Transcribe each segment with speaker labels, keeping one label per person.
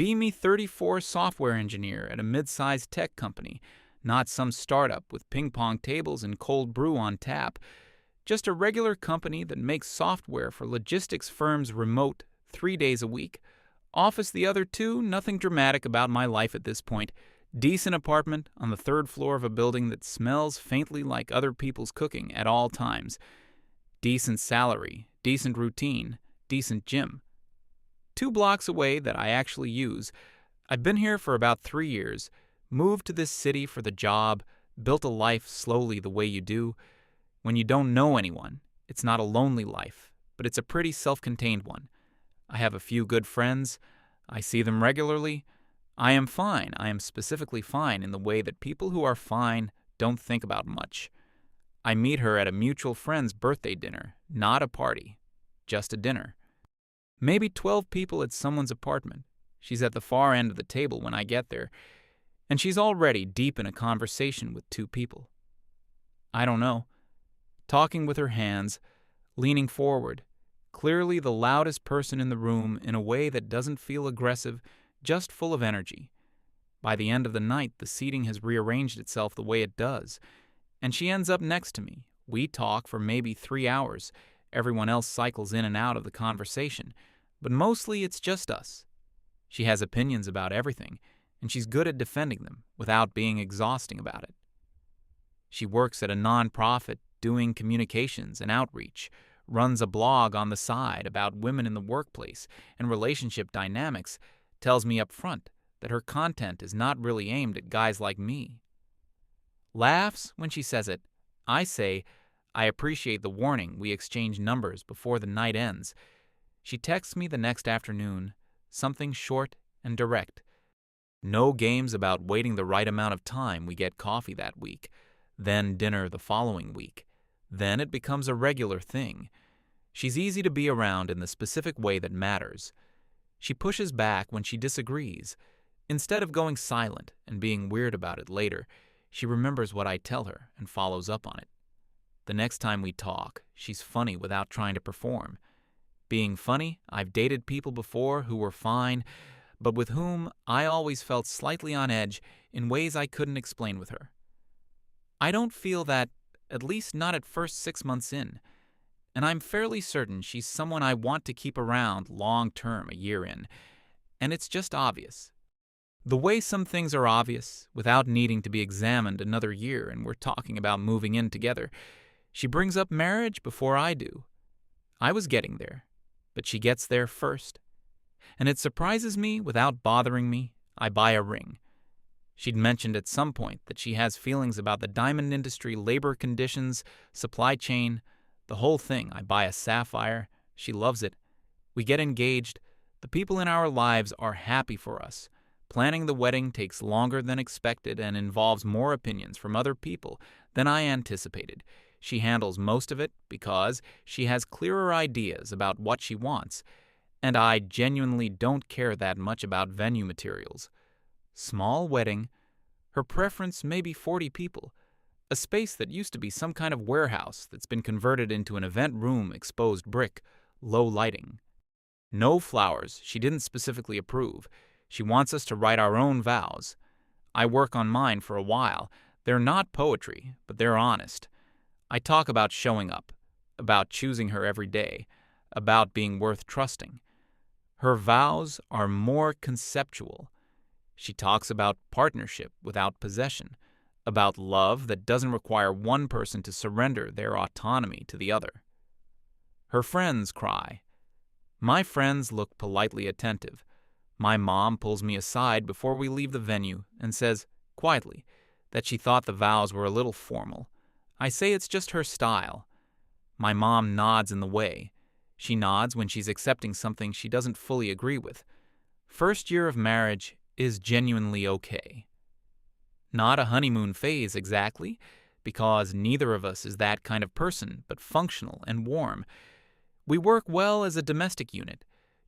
Speaker 1: beamy 34 software engineer at a mid-sized tech company, not some startup with ping-pong tables and cold brew on tap. Just a regular company that makes software for logistics firms remote 3 days a week. Office the other 2, nothing dramatic about my life at this point. Decent apartment on the 3rd floor of a building that smells faintly like other people's cooking at all times. Decent salary, decent routine, decent gym. 2 blocks away that I actually use. I've been here for about 3 years, moved to this city for the job, built a life slowly the way you do. When you don't know anyone, it's not a lonely life, but it's a pretty self-contained one. I have a few good friends. I see them regularly. I am fine. I am specifically fine in the way that people who are fine don't think about much. I meet her at a mutual friend's birthday dinner, not a party, just a dinner. Maybe 12 people at someone's apartment. She's at the far end of the table when I get there, and she's already deep in a conversation with 2 people. I don't know. Talking with her hands, leaning forward, clearly the loudest person in the room in a way that doesn't feel aggressive, just full of energy. By the end of the night, the seating has rearranged itself the way it does, and she ends up next to me. We talk for maybe 3 hours. Everyone else cycles in and out of the conversation, but mostly it's just us. She has opinions about everything, and she's good at defending them without being exhausting about it. She works at a non-profit doing communications and outreach, runs a blog on the side about women in the workplace and relationship dynamics, tells me up front that her content is not really aimed at guys like me. Laughs when she says it. I say, I appreciate the warning. We exchange numbers before the night ends. She texts me the next afternoon, something short and direct. No games about waiting the right amount of time. We get coffee that week, then dinner the following week. Then it becomes a regular thing. She's easy to be around in the specific way that matters. She pushes back when she disagrees. Instead of going silent and being weird about it later, she remembers what I tell her and follows up on it. The next time we talk, she's funny without trying to perform. Being funny, I've dated people before who were fine, but with whom I always felt slightly on edge in ways I couldn't explain with her. I don't feel that, at least not at first 6 months in, and I'm fairly certain she's someone I want to keep around long-term a year in, and it's just obvious. The way some things are obvious, without needing to be examined another year and we're talking about moving in together. She brings up marriage before I do. I was getting there, but she gets there first. And it surprises me without bothering me. I buy a ring. She'd mentioned at some point that she has feelings about the diamond industry, labor conditions, supply chain, the whole thing. I buy a sapphire. She loves it. We get engaged. The people in our lives are happy for us. Planning the wedding takes longer than expected and involves more opinions from other people than I anticipated. She handles most of it because she has clearer ideas about what she wants, and I genuinely don't care that much about venue materials. Small wedding. Her preference may be 40 people. A space that used to be some kind of warehouse that's been converted into an event room, exposed brick, low lighting. No flowers. She didn't specifically approve. She wants us to write our own vows. I work on mine for a while. They're not poetry, but they're honest. I talk about showing up, about choosing her every day, about being worth trusting. Her vows are more conceptual. She talks about partnership without possession, about love that doesn't require one person to surrender their autonomy to the other. Her friends cry. My friends look politely attentive. My mom pulls me aside before we leave the venue and says, quietly, that she thought the vows were a little formal. I say it's just her style. My mom nods in the way. She nods when she's accepting something she doesn't fully agree with. First year of marriage is genuinely okay. Not a honeymoon phase exactly, because neither of us is that kind of person, but functional and warm. We work well as a domestic unit.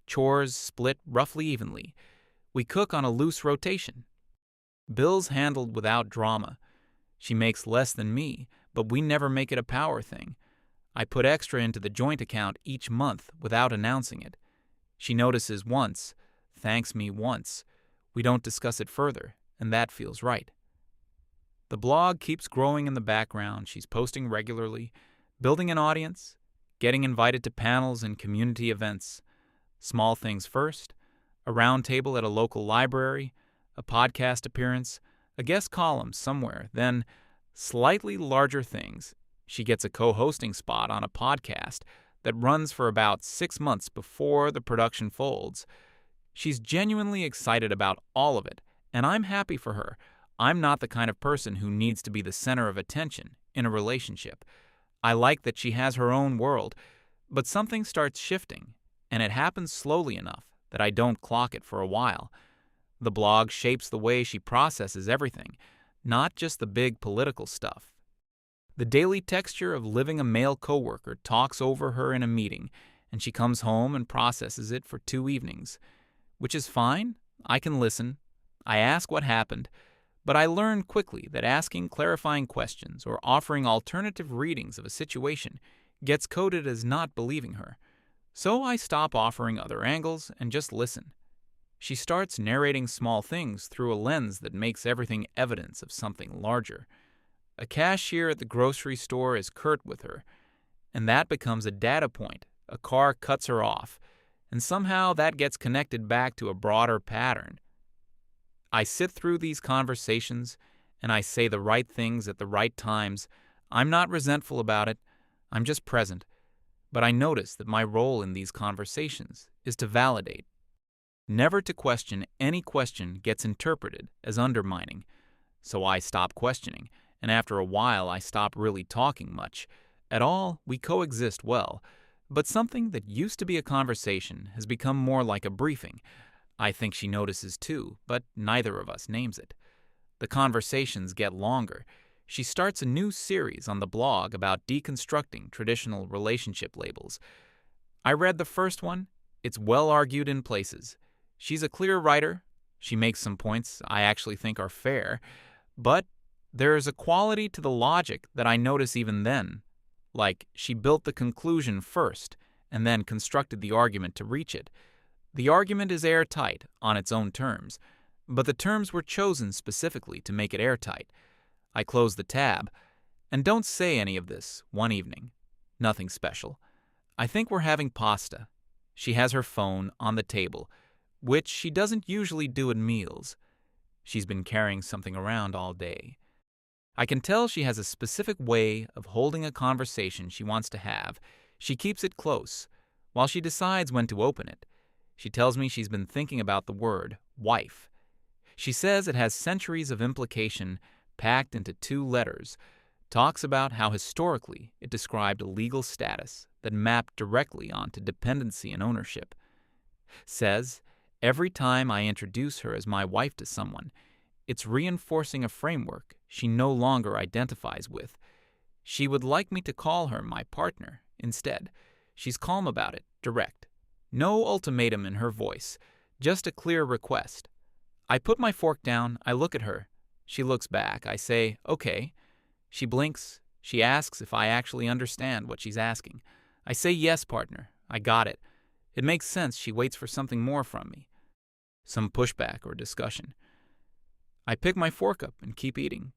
Speaker 1: Chores split roughly evenly. We cook on a loose rotation. Bills handled without drama. She makes less than me, but we never make it a power thing. I put extra into the joint account each month without announcing it. She notices once, thanks me once. We don't discuss it further, and that feels right. The blog keeps growing in the background. She's posting regularly, building an audience, getting invited to panels and community events. Small things first, a round table at a local library, a podcast appearance, a guest column somewhere, then slightly larger things. She gets a co-hosting spot on a podcast that runs for about 6 months before the production folds. She's genuinely excited about all of it, and I'm happy for her. I'm not the kind of person who needs to be the center of attention in a relationship. I like that she has her own world, but something starts shifting, and it happens slowly enough that I don't clock it for a while. The blog shapes the way she processes everything, not just the big political stuff. The daily texture of living a male coworker talks over her in a meeting, and she comes home and processes it for 2 evenings, which is fine. I can listen. I ask what happened, but I learn quickly that asking clarifying questions or offering alternative readings of a situation gets coded as not believing her. So I stop offering other angles and just listen. She starts narrating small things through a lens that makes everything evidence of something larger. A cashier at the grocery store is curt with her, and that becomes a data point. A car cuts her off, and somehow that gets connected back to a broader pattern. I sit through these conversations, and I say the right things at the right times. I'm not resentful about it. I'm just present. But I notice that my role in these conversations is to validate. Never to question. Any question gets interpreted as undermining. So I stop questioning, and after a while I stop really talking much. At all, we coexist well. But something that used to be a conversation has become more like a briefing. I think she notices too, but neither of us names it. The conversations get longer. She starts a new series on the blog about deconstructing traditional relationship labels. I read the first one. It's well argued in places. She's a clear writer. She makes some points I actually think are fair, but there is a quality to the logic that I notice even then. Like, she built the conclusion first and then constructed the argument to reach it. The argument is airtight on its own terms, but the terms were chosen specifically to make it airtight. I close the tab and don't say any of this one evening. Nothing special. I think we're having pasta. She has her phone on the table, which she doesn't usually do at meals. She's been carrying something around all day. I can tell she has a specific way of holding a conversation she wants to have. She keeps it close while she decides when to open it. She tells me she's been thinking about the word wife. She says it has centuries of implication packed into 2 letters, talks about how historically it described a legal status that mapped directly onto dependency and ownership. Says, every time I introduce her as my wife to someone, it's reinforcing a framework she no longer identifies with. She would like me to call her my partner instead. She's calm about it, direct. No ultimatum in her voice, just a clear request. I put my fork down, I look at her. She looks back. I say, okay. She blinks. She asks if I actually understand what she's asking. I say, yes, partner. I got it. It makes sense she waits for something more from me. Some pushback or discussion. I pick my fork up and keep eating.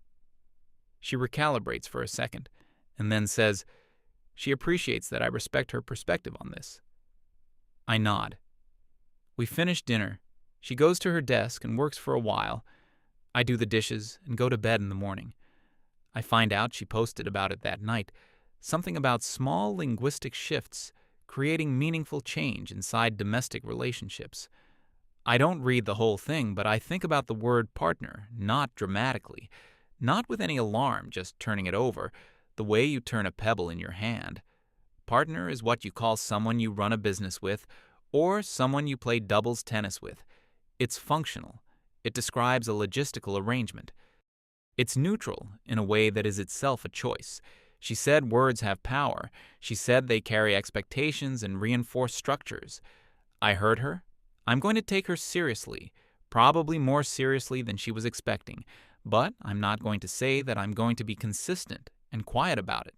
Speaker 1: She recalibrates for a second and then says she appreciates that I respect her perspective on this. I nod. We finish dinner. She goes to her desk and works for a while. I do the dishes and go to bed in the morning. I find out she posted about it that night, something about small linguistic shifts creating meaningful change inside domestic relationships. I don't read the whole thing, but I think about the word partner, not dramatically, not with any alarm, just turning it over, the way you turn a pebble in your hand. Partner is what you call someone you run a business with or someone you play doubles tennis with. It's functional. It describes a logistical arrangement. It's neutral in a way that is itself a choice. She said words have power. She said they carry expectations and reinforce structures. I heard her. I'm going to take her seriously, probably more seriously than she was expecting, but I'm not going to say that I'm going to be consistent and quiet about it.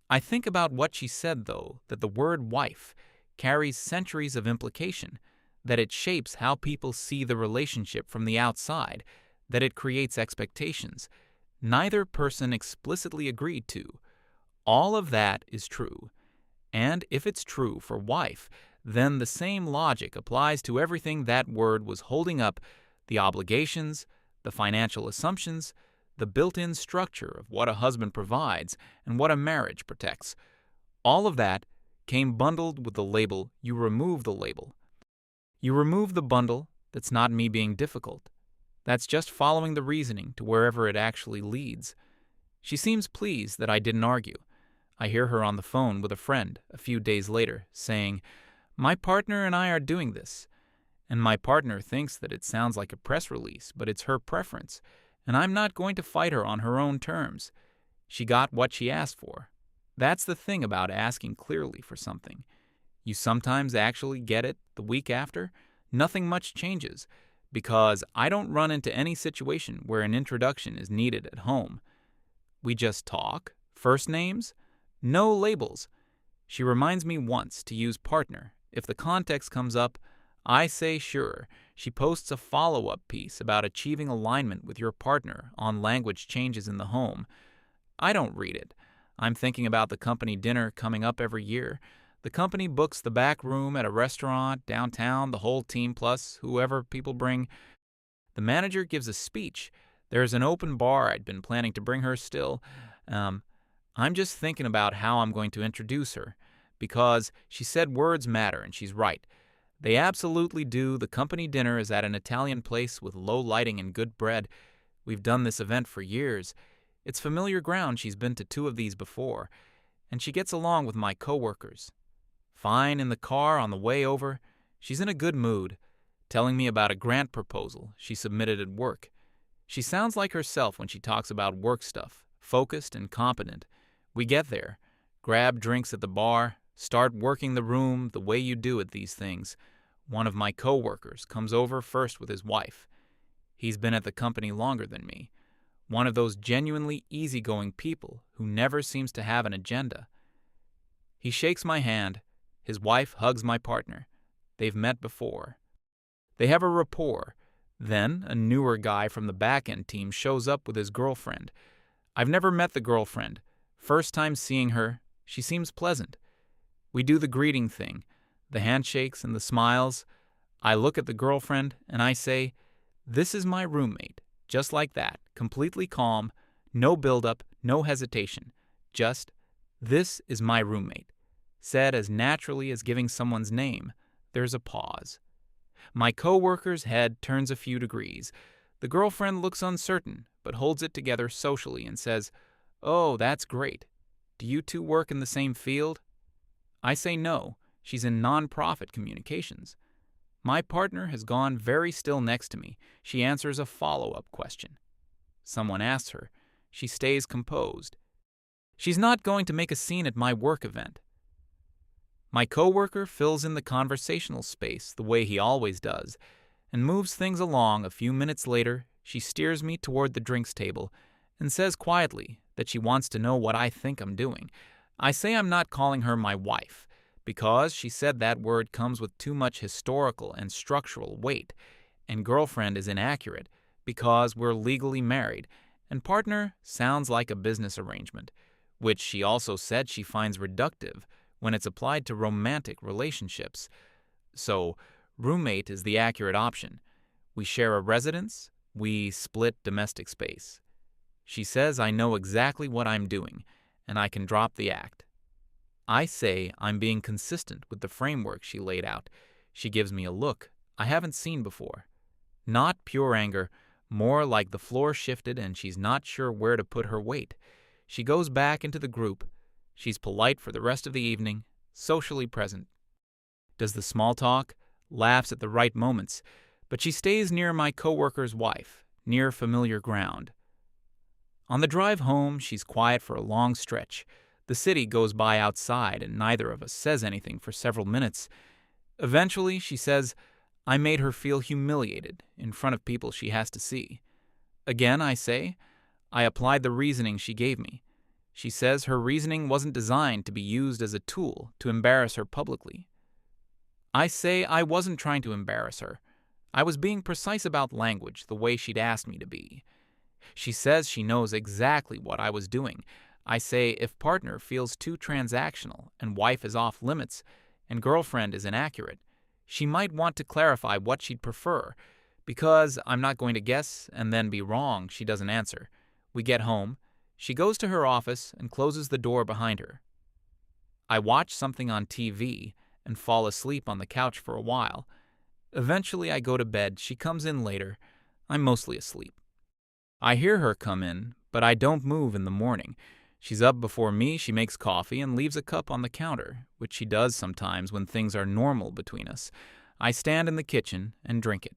Speaker 1: I think about what she said, though, that the word wife carries centuries of implication, that it shapes how people see the relationship from the outside, that it creates expectations neither person explicitly agreed to. All of that is true. And if it's true for wife, then the same logic applies to everything that word was holding up: the obligations, the financial assumptions, the built-in structure of what a husband provides and what a marriage protects. All of that came bundled with the label. You remove the label. You remove the bundle. That's not me being difficult. That's just following the reasoning to wherever it actually leads. She seems pleased that I didn't argue. I hear her on the phone with a friend a few days later saying, "My partner and I are doing this." And my partner thinks that it sounds like a press release, but it's her preference, and I'm not going to fight her on her own terms. She got what she asked for. That's the thing about asking clearly for something. You sometimes actually get it the week after. Nothing much changes, because I don't run into any situation where an introduction is needed at home. We just talk, first names, no labels. She reminds me once to use partner. If the context comes up, I say sure. She posts a follow-up piece about achieving alignment with your partner on language changes in the home. I don't read it. I'm thinking about the company dinner coming up every year. The company books the back room at a restaurant downtown, the whole team plus whoever people bring. The manager gives a speech. There's an open bar. I'd been planning to bring her still. I'm just thinking about how I'm going to introduce her, because she said words matter, and she's right. They absolutely do. The company dinner is at an Italian place with low lighting and good bread. We've done this event for years. It's familiar ground. She's been to 2 of these before, and she gets along with my coworkers. Fine in the car on the way over. She's in a good mood, telling me about a grant proposal she submitted at work. She sounds like herself when she talks about work stuff, focused and competent. We get there, grab drinks at the bar, start working the room the way you do at these things. One of my coworkers comes over first with his wife. He's been at the company longer than me. One of those genuinely easygoing people who never seems to have an agenda. He shakes my hand. His wife hugs my partner. They've met before. They have a rapport. Then a newer guy from the back-end team shows up with his girlfriend. I've never met the girlfriend. First time seeing her, she seems pleasant. We do the greeting thing, the handshakes and the smiles. I look at the girlfriend and I say, "This is my roommate." Just like that, completely calm, no build-up, no hesitation. Just, "This is my roommate." Said as naturally as giving someone's name. There's a pause. My coworker's head turns a few degrees. The girlfriend looks uncertain, but holds it together socially and says, "Oh, that's great. Do you 2 work in the same field?" I say no. She's in nonprofit communications. My partner has gone very still next to me. She answers a follow-up question. Someone asks her. She stays composed. She's not going to make a scene at my work event. My coworker fills in the conversational space the way he always does and moves things along. A few minutes later, she steers me toward the drinks table and says quietly that she wants to know what I think I'm doing. I say I'm not calling her my wife, because she said that word comes with too much historical and structural weight, and girlfriend is inaccurate because we're legally married, and partner sounds like a business arrangement, which she also said she finds reductive when it's applied to romantic relationships. So, roommate is the accurate option. We share a residence, we split domestic space. She says I know exactly what I'm doing, and I can drop the act. I say I'm being consistent with the framework she laid out. She gives me a look I haven't seen before. Not pure anger, more like the floor shifted and she's not sure where to put her weight. She goes back into the group. She's polite for the rest of the evening, socially present. Does the small talk, laughs at the right moments, but she stays near my coworker's wife, near familiar ground. On the drive home, she's quiet for a long stretch. The city goes by outside, and neither of us says anything for several minutes. Eventually, she says, I made her feel humiliated in front of people she has to see. Again, I say, I applied the reasoning she gave me. She says her reasoning wasn't designed to be used as a tool to embarrass her publicly. I say I wasn't trying to embarrass her. I was being precise about language, the way she'd asked me to be. She says she knows exactly what I was doing. I say if partner feels too transactional and wife is off limits and girlfriend is inaccurate, she might want to clarify what she'd prefer, because I'm not going to guess and then be wrong. She doesn't answer. We get home. She goes to her office and closes the door behind her. I watch something on TV and fall asleep on the couch for a while. Eventually I go to bed. She comes in later. I'm mostly asleep. I hear her come in, but I don't move in the morning. She's up before me. She makes coffee and leaves a cup on the counter, which she does sometimes when things are normal between us. I stand in the kitchen and drink it.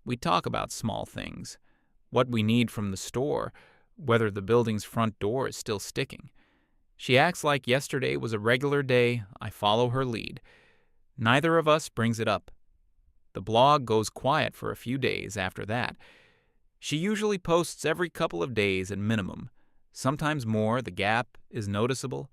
Speaker 1: We talk about small things, what we need from the store, whether the building's front door is still sticking. She acts like yesterday was a regular day. I follow her lead. Neither of us brings it up. The blog goes quiet for a few days after that. She usually posts every couple of days at minimum. Sometimes more. The gap is noticeable.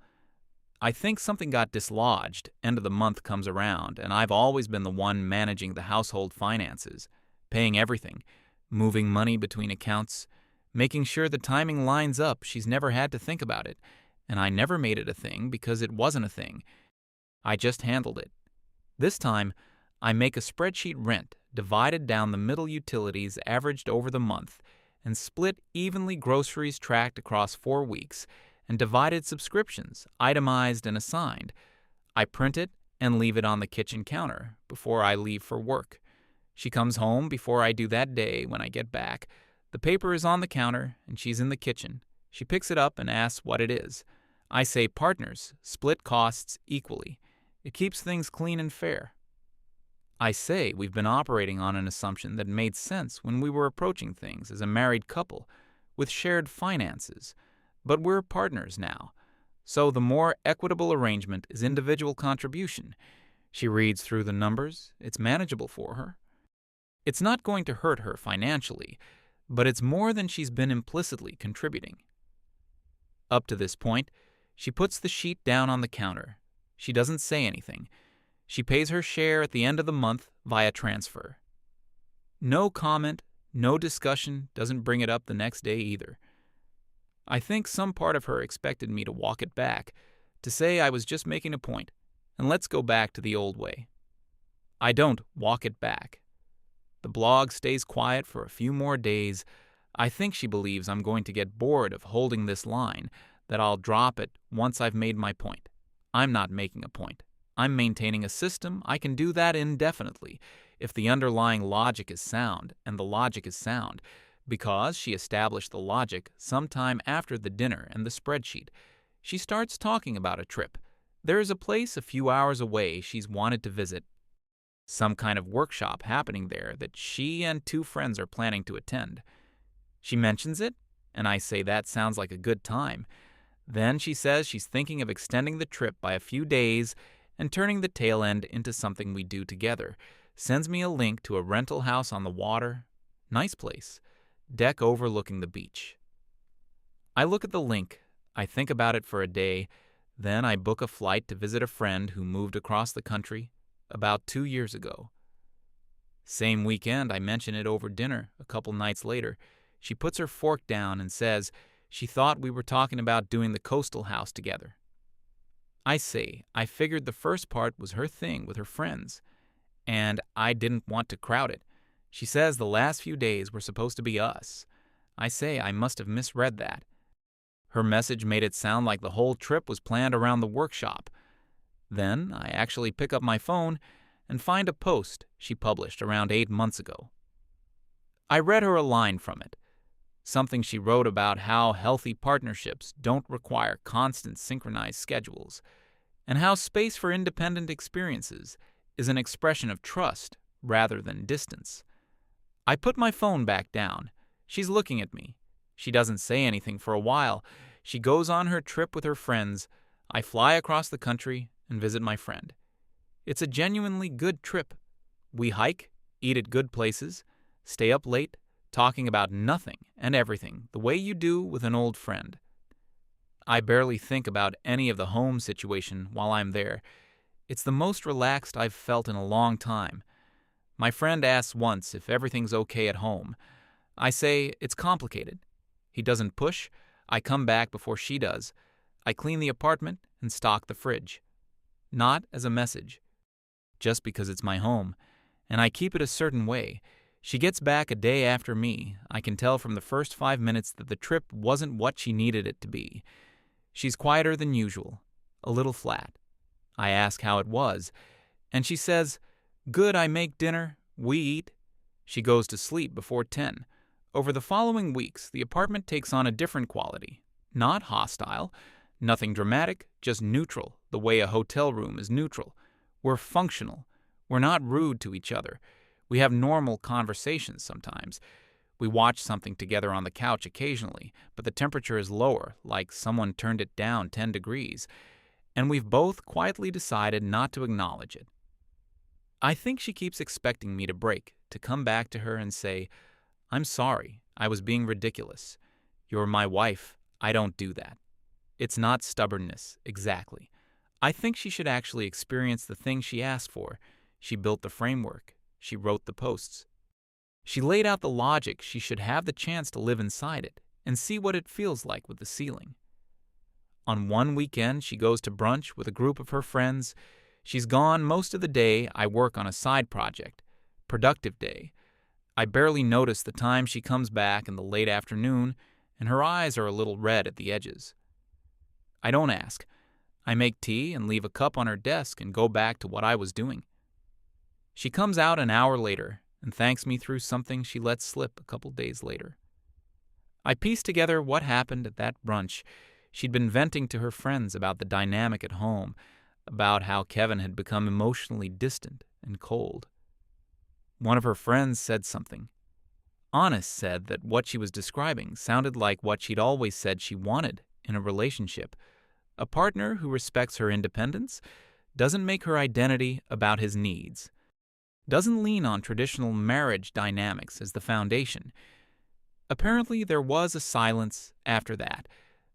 Speaker 1: I think something got dislodged. End of the month comes around, and I've always been the one managing the household finances, paying everything, moving money between accounts, making sure the timing lines up. She's never had to think about it, and I never made it a thing because it wasn't a thing. I just handled it. This time, I make a spreadsheet: rent, divided down the middle, utilities averaged over the month, and split evenly, groceries tracked across 4 weeks, and divided subscriptions, itemized and assigned. I print it and leave it on the kitchen counter before I leave for work. She comes home before I do that day. When I get back, the paper is on the counter and she's in the kitchen. She picks it up and asks what it is. I say partners, split costs equally. It keeps things clean and fair. I say we've been operating on an assumption that made sense when we were approaching things as a married couple with shared finances, but we're partners now. So the more equitable arrangement is individual contribution. She reads through the numbers. It's manageable for her. It's not going to hurt her financially, but it's more than she's been implicitly contributing. Up to this point, she puts the sheet down on the counter. She doesn't say anything. She pays her share at the end of the month via transfer. No comment, no discussion, doesn't bring it up the next day either. I think some part of her expected me to walk it back, to say I was just making a point, and let's go back to the old way. I don't walk it back. The blog stays quiet for a few more days. I think she believes I'm going to get bored of holding this line, that I'll drop it once I've made my point. I'm not making a point. I'm maintaining a system. I can do that indefinitely if the underlying logic is sound, and the logic is sound, because she established the logic sometime after the dinner and the spreadsheet. She starts talking about a trip. There is a place a few hours away she's wanted to visit. Some kind of workshop happening there that she and 2 friends are planning to attend. She mentions it, and I say that sounds like a good time. Then she says she's thinking of extending the trip by a few days and turning the tail end into something we do together. Sends me a link to a rental house on the water. Nice place. Deck overlooking the beach. I look at the link. I think about it for a day. Then I book a flight to visit a friend who moved across the country about 2 years ago. Same weekend, I mention it over dinner a couple nights later. She puts her fork down and says she thought we were talking about doing the coastal house together. I say I figured the first part was her thing with her friends, and I didn't want to crowd it. She says the last few days were supposed to be us. I say I must have misread that. Her message made it sound like the whole trip was planned around the workshop. Then I actually pick up my phone and find a post she published around 8 months ago. I read her a line from it, something she wrote about how healthy partnerships don't require constant synchronized schedules, and how space for independent experiences is an expression of trust rather than distance. I put my phone back down. She's looking at me. She doesn't say anything for a while. She goes on her trip with her friends. I fly across the country and visit my friend. It's a genuinely good trip. We hike, eat at good places, stay up late, talking about nothing and everything, the way you do with an old friend. I barely think about any of the home situation while I'm there. It's the most relaxed I've felt in a long time. My friend asks once if everything's okay at home. I say it's complicated. He doesn't push. I come back before she does. I clean the apartment and stock the fridge. Not as a message, just because it's my home, and I keep it a certain way. She gets back a day after me. I can tell from the first 5 minutes that the trip wasn't what she needed it to be. She's quieter than usual, a little flat. I ask how it was, and she says, "Good, I make dinner, we eat." She goes to sleep before 10. Over the following weeks, the apartment takes on a different quality. Not hostile, nothing dramatic, just neutral, the way a hotel room is neutral. We're functional. We're not rude to each other. We have normal conversations sometimes. We watch something together on the couch occasionally, but the temperature is lower, like someone turned it down 10 degrees, and we've both quietly decided not to acknowledge it. I think she keeps expecting me to break, to come back to her and say, "I'm sorry, I was being ridiculous. You're my wife, I don't do that." It's not stubbornness, exactly. I think she should actually experience the thing she asked for. She built the framework. She wrote the posts. She laid out the logic. She should have the chance to live inside it and see what it feels like with the ceiling. On one weekend, she goes to brunch with a group of her friends. She's gone most of the day. I work on a side project. Productive day. I barely notice the time she comes back in the late afternoon, and her eyes are a little red at the edges. I don't ask. I make tea and leave a cup on her desk and go back to what I was doing. She comes out an hour later and thanks me through something she let slip a couple days later. I piece together what happened at that brunch. She'd been venting to her friends about the dynamic at home, about how Kevin had become emotionally distant and cold. One of her friends said something. Honest said that what she was describing sounded like what she'd always said she wanted in a relationship. A partner who respects her independence, doesn't make her identity about his needs, doesn't lean on traditional marriage dynamics as the foundation. Apparently there was a silence after that.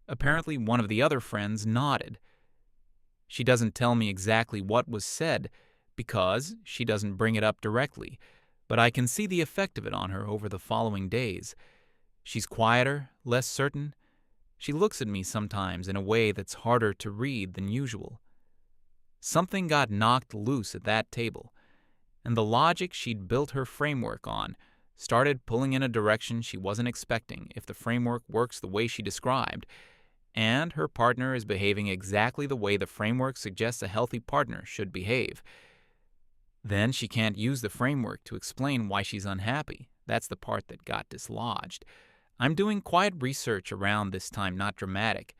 Speaker 1: Apparently one of the other friends nodded. She doesn't tell me exactly what was said because she doesn't bring it up directly, but I can see the effect of it on her over the following days. She's quieter, less certain. She looks at me sometimes in a way that's harder to read than usual. Something got knocked loose at that table, and the logic she'd built her framework on started pulling in a direction she wasn't expecting if the framework works the way she described, and her partner is behaving exactly the way the framework suggests a healthy partner should behave. Then she can't use the framework to explain why she's unhappy. That's the part that got dislodged. I'm doing quiet research around this time, not dramatic.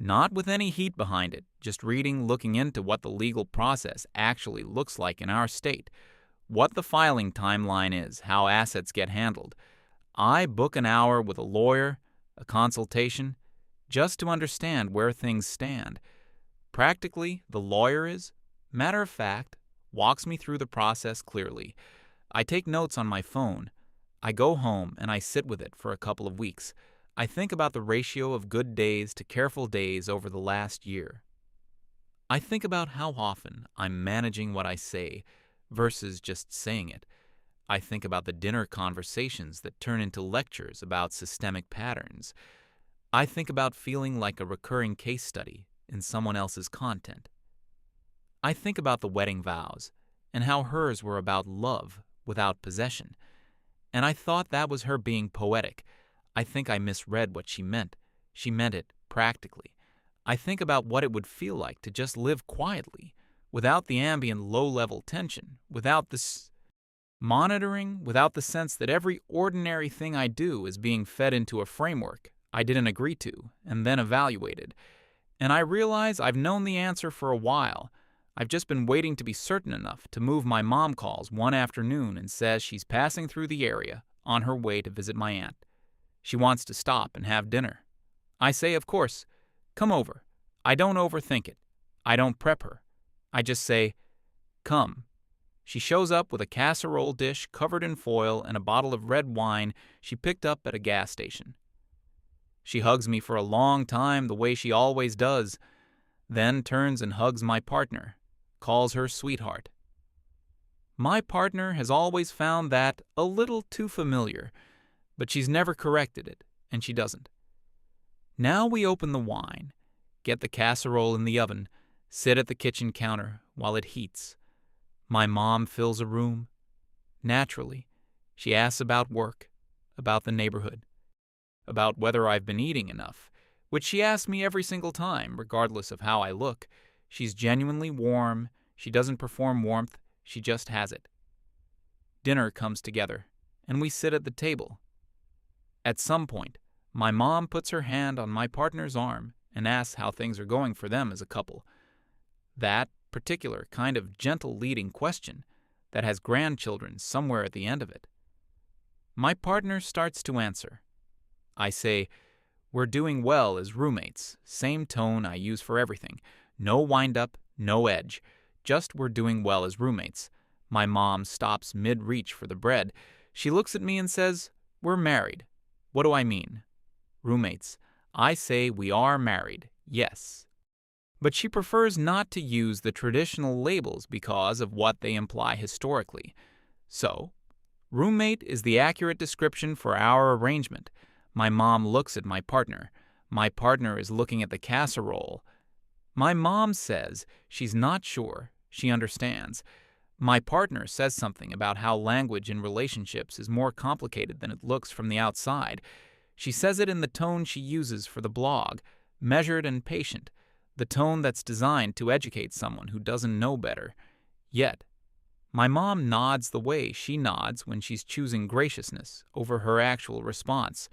Speaker 1: Not with any heat behind it, just reading, looking into what the legal process actually looks like in our state, what the filing timeline is, how assets get handled. I book an hour with a lawyer, a consultation, just to understand where things stand. Practically, the lawyer is, matter of fact, walks me through the process clearly. I take notes on my phone. I go home and I sit with it for a couple of weeks. I think about the ratio of good days to careful days over the last year. I think about how often I'm managing what I say versus just saying it. I think about the dinner conversations that turn into lectures about systemic patterns. I think about feeling like a recurring case study in someone else's content. I think about the wedding vows and how hers were about love without possession. And I thought that was her being poetic. I think I misread what she meant. She meant it practically. I think about what it would feel like to just live quietly, without the ambient low-level tension, without this monitoring, without the sense that every ordinary thing I do is being fed into a framework I didn't agree to and then evaluated. And I realize I've known the answer for a while. I've just been waiting to be certain enough to move. My mom calls one afternoon and says she's passing through the area on her way to visit my aunt. She wants to stop and have dinner. I say, of course, come over. I don't overthink it. I don't prep her. I just say, come. She shows up with a casserole dish covered in foil and a bottle of red wine she picked up at a gas station. She hugs me for a long time the way she always does, then turns and hugs my partner. calls her sweetheart. My partner has always found that a little too familiar, but she's never corrected it, and she doesn't. Now we open the wine, get the casserole in the oven, sit at the kitchen counter while it heats. My mom fills a room. Naturally, she asks about work, about the neighborhood, about whether I've been eating enough, which she asks me every single time, regardless of how I look. She's genuinely warm. She doesn't perform warmth. She just has it. Dinner comes together, and we sit at the table. At some point, my mom puts her hand on my partner's arm and asks how things are going for them as a couple. That particular kind of gentle leading question that has grandchildren somewhere at the end of it. My partner starts to answer. I say, "We're doing well as roommates," same tone I use for everything. No wind-up, no edge. Just we're doing well as roommates. My mom stops mid-reach for the bread. She looks at me and says, "We're married." What do I mean? Roommates. I say we are married, yes. But she prefers not to use the traditional labels because of what they imply historically. So, roommate is the accurate description for our arrangement. My mom looks at my partner. My partner is looking at the casserole. My mom says she's not sure. She understands. My partner says something about how language in relationships is more complicated than it looks from the outside. She says it in the tone she uses for the blog, measured and patient, the tone that's designed to educate someone who doesn't know better. Yet, my mom nods the way she nods when she's choosing graciousness over her actual response.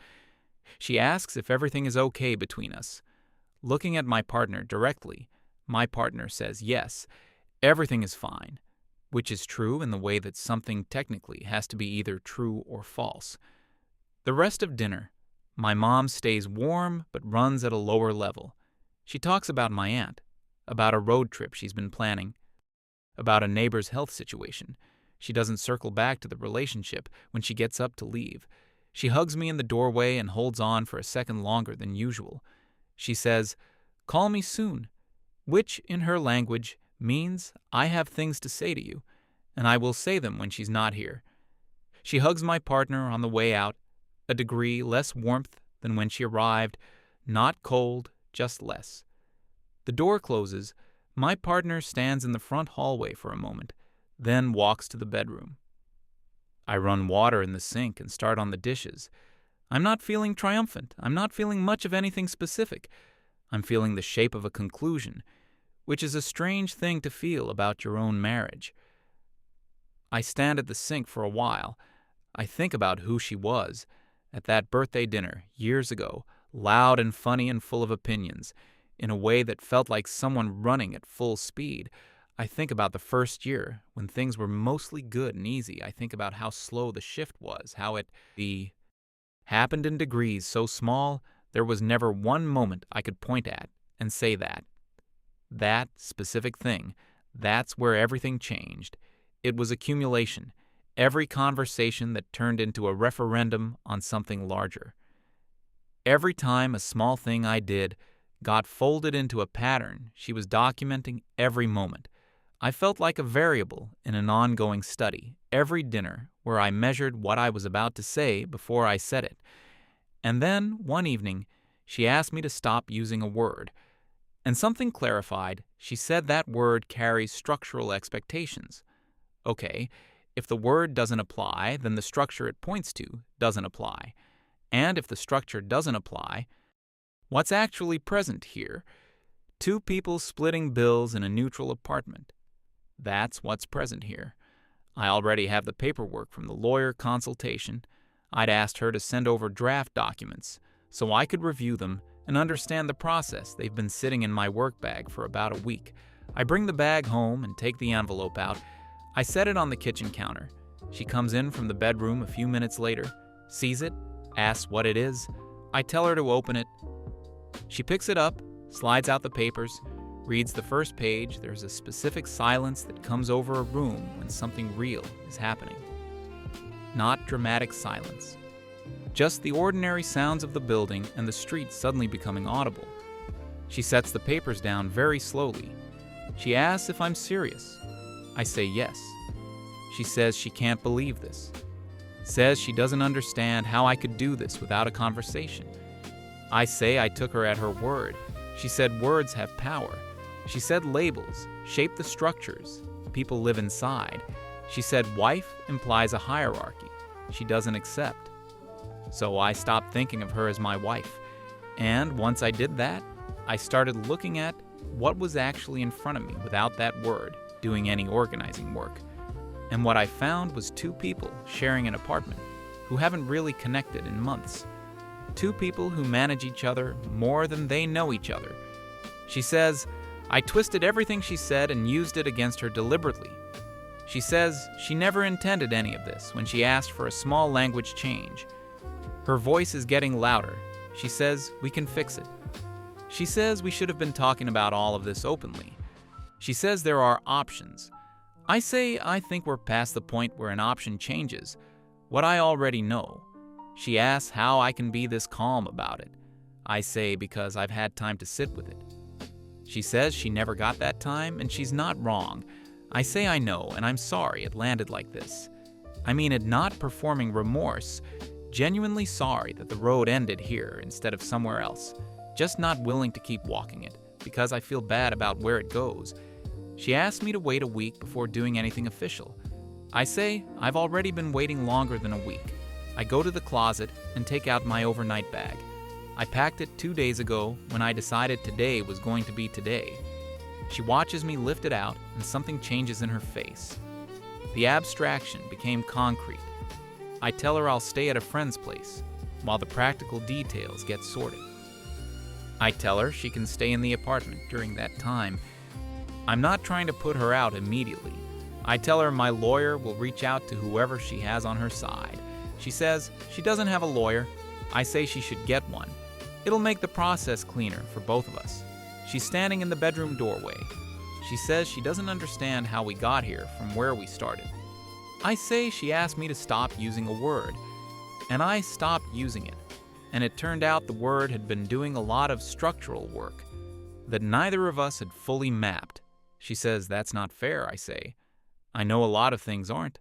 Speaker 1: She asks if everything is okay between us. Looking at my partner directly, my partner says yes, everything is fine, which is true in the way that something technically has to be either true or false. The rest of dinner, my mom stays warm but runs at a lower level. She talks about my aunt, about a road trip she's been planning, about a neighbor's health situation. She doesn't circle back to the relationship when she gets up to leave. She hugs me in the doorway and holds on for a second longer than usual. She says, "Call me soon," which, in her language, means I have things to say to you, and I will say them when she's not here. She hugs my partner on the way out, a degree less warmth than when she arrived, not cold, just less. The door closes. My partner stands in the front hallway for a moment, then walks to the bedroom. I run water in the sink and start on the dishes. I'm not feeling triumphant. I'm not feeling much of anything specific. I'm feeling the shape of a conclusion, which is a strange thing to feel about your own marriage. I stand at the sink for a while. I think about who she was at that birthday dinner years ago, loud and funny and full of opinions, in a way that felt like someone running at full speed. I think about the first year, when things were mostly good and easy. I think about how slow the shift was, how it happened in degrees so small there was never one moment I could point at and say that specific thing, that's where everything changed. It was accumulation, every conversation that turned into a referendum on something larger. Every time a small thing I did got folded into a pattern, she was documenting every moment. I felt like a variable in an ongoing study, every dinner where I measured what I was about to say before I said it. And then, one evening, she asked me to stop using a word. And something clarified. She said that word carries structural expectations. Okay, if the word doesn't apply, then the structure it points to doesn't apply. And if the structure doesn't apply, what's actually present here? Two people splitting bills in a neutral apartment. That's what's present here. I already have the paperwork from the lawyer consultation. I'd asked her to send over draft documents so I could review them and understand the process. They've been sitting in my work bag for about a week. I bring the bag home and take the envelope out. I set it on the kitchen counter. She comes in from the bedroom a few minutes later, sees it, asks what it is. I tell her to open it. She picks it up, slides out the papers, reads the first page. There's a specific silence that comes over a room when something real is happening. Not dramatic silence. Just the ordinary sounds of the building and the street suddenly becoming audible. She sets the papers down very slowly. She asks if I'm serious. I say yes. She says she can't believe this. Says she doesn't understand how I could do this without a conversation. I say I took her at her word. She said words have power. She said labels shape the structures people live inside. She said wife implies a hierarchy she doesn't accept. So I stopped thinking of her as my wife. And once I did that, I started looking at what was actually in front of me without that word doing any organizing work. And what I found was two people sharing an apartment who haven't really connected in months. Two people who manage each other more than they know each other. She says, I twisted everything she said and used it against her deliberately. She says she never intended any of this when she asked for a small language change. Her voice is getting louder. She says we can fix it. She says we should have been talking about all of this openly. She says there are options. I say I think we're past the point where an option changes what I already know. She asks how I can be this calm about it. I say because I've had time to sit with it. She says she never got that time, and she's not wrong. I say I know, and I'm sorry it landed like this. I mean it not performing remorse, genuinely sorry that the road ended here instead of somewhere else, just not willing to keep walking it, because I feel bad about where it goes. She asked me to wait a week before doing anything official. I say I've already been waiting longer than a week. I go to the closet and take out my overnight bag. I packed it 2 days ago when I decided today was going to be today. She watches me lift it out and something changes in her face. The abstraction became concrete. I tell her I'll stay at a friend's place while the practical details get sorted. I tell her she can stay in the apartment during that time. I'm not trying to put her out immediately. I tell her my lawyer will reach out to whoever she has on her side. She says she doesn't have a lawyer. I say she should get one. It'll make the process cleaner for both of us. She's standing in the bedroom doorway. She says she doesn't understand how we got here from where we started. I say she asked me to stop using a word, and I stopped using it. And it turned out the word had been doing a lot of structural work that neither of us had fully mapped. She says that's not fair, I say. I know a lot of things aren't.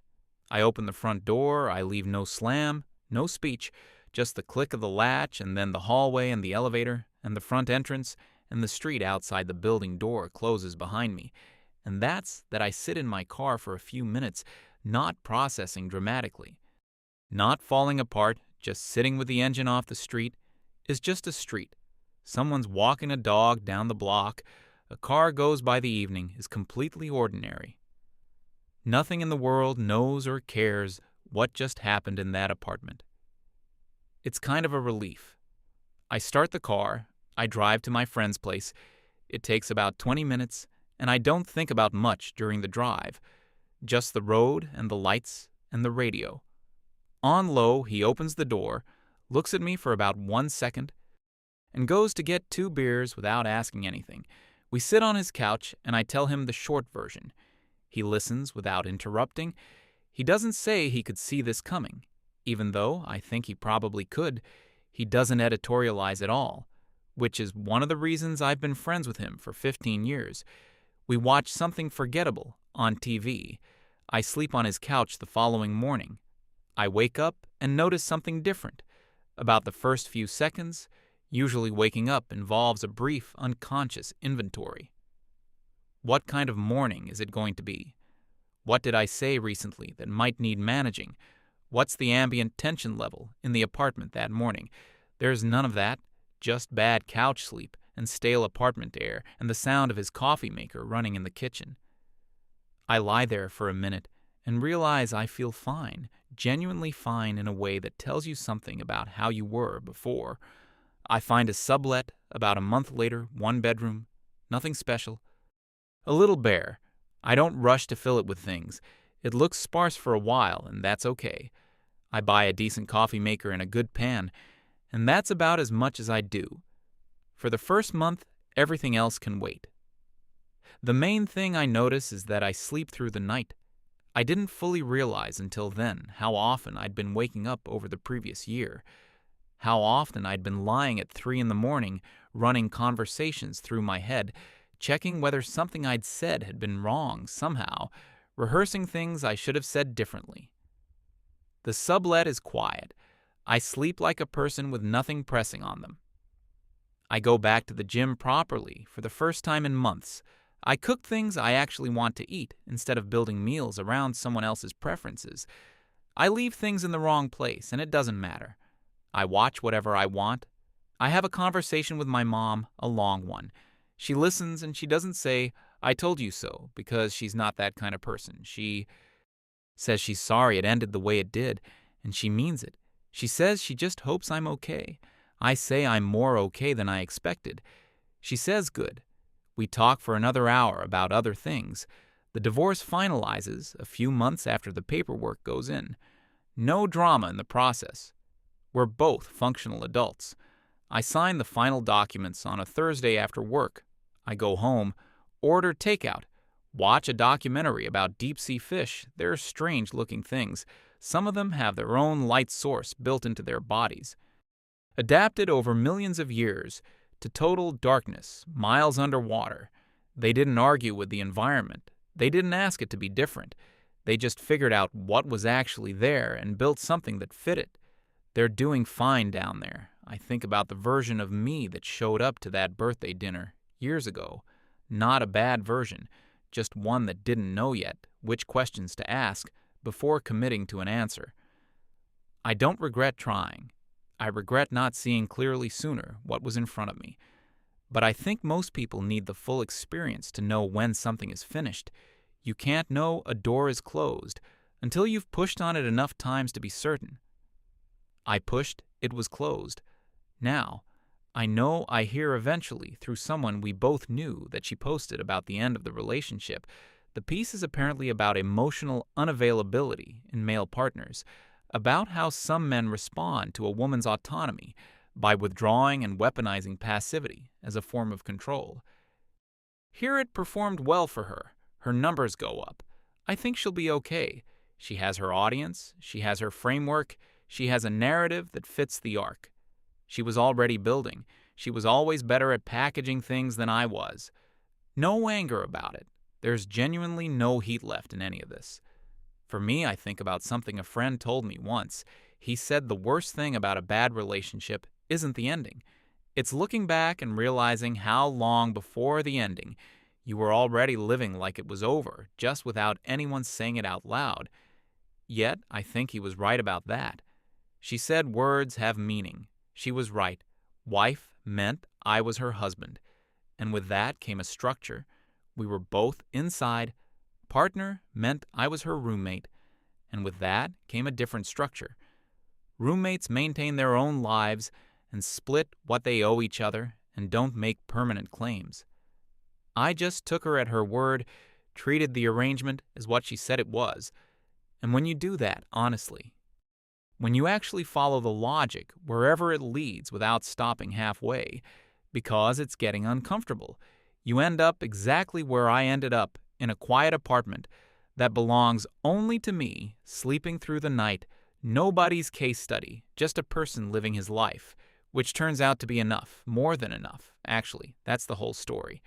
Speaker 1: I open the front door, I leave no slam, no speech, just the click of the latch and then the hallway and the elevator and the front entrance and the street outside the building door closes behind me. And that's that I sit in my car for a few minutes, not processing dramatically. Not falling apart, just sitting with the engine off the street, is just a street. Someone's walking a dog down the block. A car goes by the evening is completely ordinary. Nothing in the world knows or cares what just happened in that apartment. It's kind of a relief. I start the car, I drive to my friend's place. It takes about 20 minutes, and I don't think about much during the drive. Just the road and the lights and the radio. On low, he opens the door, looks at me for about 1 second, and goes to get 2 beers without asking anything. We sit on his couch, and I tell him the short version. He listens without interrupting. He doesn't say he could see this coming. Even though I think he probably could, he doesn't editorialize at all, which is one of the reasons I've been friends with him for 15 years. We watch something forgettable on TV. I sleep on his couch the following morning. I wake up and notice something different. About the first few seconds, usually waking up involves a brief, unconscious inventory. What kind of morning is it going to be? What did I say recently that might need managing? What's the ambient tension level in the apartment that morning? There's none of that, just bad couch sleep and stale apartment air and the sound of his coffee maker running in the kitchen. I lie there for a minute and realize I feel fine, genuinely fine in a way that tells you something about how you were before. I find a sublet about a month later, 1 bedroom, nothing special. A little bare. I don't rush to fill it with things. It looks sparse for a while, and that's okay. I buy a decent coffee maker and a good pan, and that's about as much as I do. For the first month, everything else can wait. The main thing I notice is that I sleep through the night. I didn't fully realize until then how often I'd been waking up over the previous year, how often I'd been lying at 3 in the morning, running conversations through my head, checking whether something I'd said had been wrong somehow, rehearsing things I should have said differently. The sublet is quiet. I sleep like a person with nothing pressing on them. I go back to the gym properly for the first time in months. I cook things I actually want to eat instead of building meals around someone else's preferences. I leave things in the wrong place, and it doesn't matter. I watch whatever I want. I have a conversation with my mom, a long one. She listens and she doesn't say, "I told you so," because she's not that kind of person. She says she's sorry it ended the way it did, and she means it. She says she just hopes I'm okay. I say I'm more okay than I expected. She says good. We talk for another hour about other things. The divorce finalizes a few months after the paperwork goes in. No drama in the process. We're both functional adults. I sign the final documents on a Thursday after work. I go home, order takeout, watch a documentary about deep-sea fish. They're strange-looking things. Some of them have their own light source built into their bodies. Adapted over millions of years to total darkness, miles underwater. They didn't argue with the environment. They didn't ask it to be different. They just figured out what was actually there and built something that fit it. They're doing fine down there. I think about the version of me that showed up to that birthday dinner years ago. Not a bad version, just one that didn't know yet which questions to ask before committing to an answer. I don't regret trying. I regret not seeing clearly sooner what was in front of me. But I think most people need the full experience to know when something is finished. You can't know a door is closed until you've pushed on it enough times to be certain. I pushed, it was closed. Now, I know I hear eventually through someone we both knew that she posted about the end of the relationship. The piece is apparently about emotional unavailability in male partners, about how some men respond to a woman's autonomy by withdrawing and weaponizing passivity as a form of control. Here it performed well for her. Her numbers go up. I think she'll be okay. She has her audience, she has her framework, she has a narrative that fits the arc. She was already building. She was always better at packaging things than I was. No anger about it. There's genuinely no heat left in any of this. For me, I think about something a friend told me once. He said the worst thing about a bad relationship isn't the ending. It's looking back and realizing how long before the ending you were already living like it was over, just without anyone saying it out loud. Yet, I think he was right about that. She said words have meaning. She was right. Wife meant I was her husband. And with that came a structure. We were both inside. Partner meant I was her roommate. And with that came a different structure. Roommates maintain their own lives and split what they owe each other and don't make permanent claims. I just took her at her word, treated the arrangement as what she said it was. And when you do that, honestly, when you actually follow the logic wherever it leads without stopping halfway, because it's getting uncomfortable, you end up exactly where I ended up, in a quiet apartment that belongs only to me, sleeping through the night, nobody's case study, just a person living his life, which turns out to be enough, more than enough, actually. That's the whole story.